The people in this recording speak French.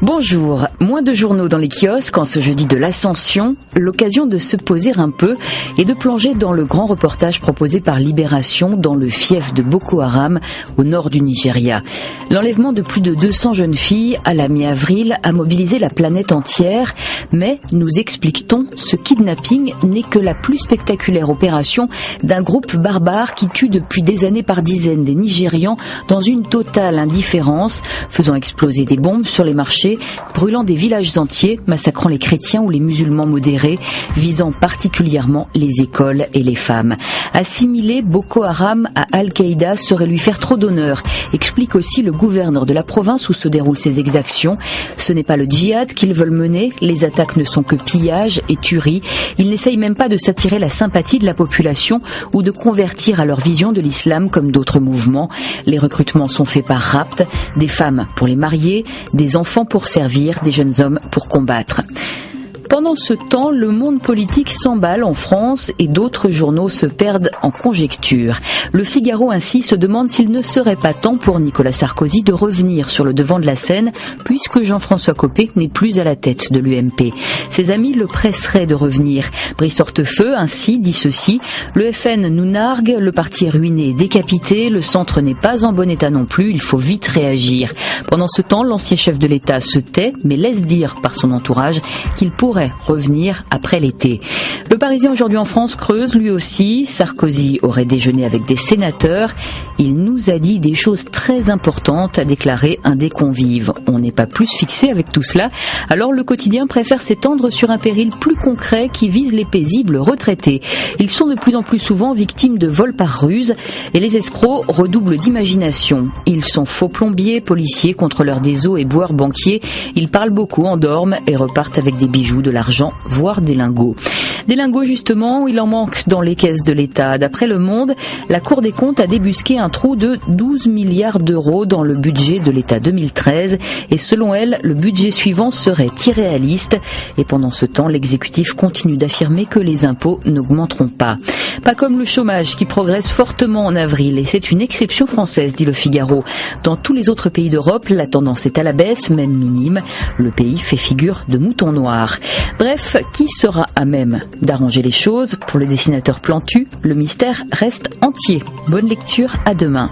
Bonjour, moins de journaux dans les kiosques en ce jeudi de l'Ascension, l'occasion de se poser un peu et de plonger dans le grand reportage proposé par Libération dans le fief de Boko Haram au nord du Nigeria. L'enlèvement de plus de 200 jeunes filles à la mi-avril a mobilisé la planète entière, mais nous explique-t-on, ce kidnapping n'est que la plus spectaculaire opération d'un groupe barbare qui tue depuis des années par dizaines des Nigérians dans une totale indifférence, faisant exploser des bombes sur les marchés, brûlant des villages entiers, massacrant les chrétiens ou les musulmans modérés, visant particulièrement les écoles et les femmes. Assimiler Boko Haram à Al-Qaïda serait lui faire trop d'honneur, explique aussi le gouverneur de la province où se déroulent ces exactions. Ce n'est pas le djihad qu'ils veulent mener, les attaques ne sont que pillage et tuerie. Ils n'essayent même pas de s'attirer la sympathie de la population ou de convertir à leur vision de l'islam comme d'autres mouvements. Les recrutements sont faits par rapt, des femmes pour les marier, des enfants pour servir, des jeunes hommes pour combattre. Pendant ce temps, le monde politique s'emballe en France et d'autres journaux se perdent en conjectures. Le Figaro ainsi se demande s'il ne serait pas temps pour Nicolas Sarkozy de revenir sur le devant de la scène puisque Jean-François Copé n'est plus à la tête de l'UMP. Ses amis le presseraient de revenir. Brice Hortefeux ainsi dit ceci: le FN nous nargue, le parti est ruiné et décapité, le centre n'est pas en bon état non plus, il faut vite réagir. Pendant ce temps, l'ancien chef de l'État se tait mais laisse dire par son entourage qu'il pourrait revenir après l'été. Le Parisien aujourd'hui en France creuse lui aussi. Sarkozy aurait déjeuné avec des sénateurs. Il nous a dit des choses très importantes, a déclaré un des convives. On n'est pas plus fixé avec tout cela. Alors le quotidien préfère s'étendre sur un péril plus concret qui vise les paisibles retraités. Ils sont de plus en plus souvent victimes de vols par ruse et les escrocs redoublent d'imagination. Ils sont faux plombiers, policiers, contrôleurs des eaux et boueurs banquiers. Ils parlent beaucoup, endorment et repartent avec des bijoux, de l'argent, voire des lingots. Des lingots justement, il en manque dans les caisses de l'État. D'après Le Monde, la Cour des comptes a débusqué un trou de 12 milliards d'euros dans le budget de l'État 2013 et selon elle, le budget suivant serait irréaliste et pendant ce temps, l'exécutif continue d'affirmer que les impôts n'augmenteront pas. Pas comme le chômage qui progresse fortement en avril et c'est une exception française, dit Le Figaro. Dans tous les autres pays d'Europe, la tendance est à la baisse, même minime. Le pays fait figure de mouton noir. Bref, qui sera à même d'arranger les choses? Pour le dessinateur Plantu, le mystère reste entier. Bonne lecture, à demain.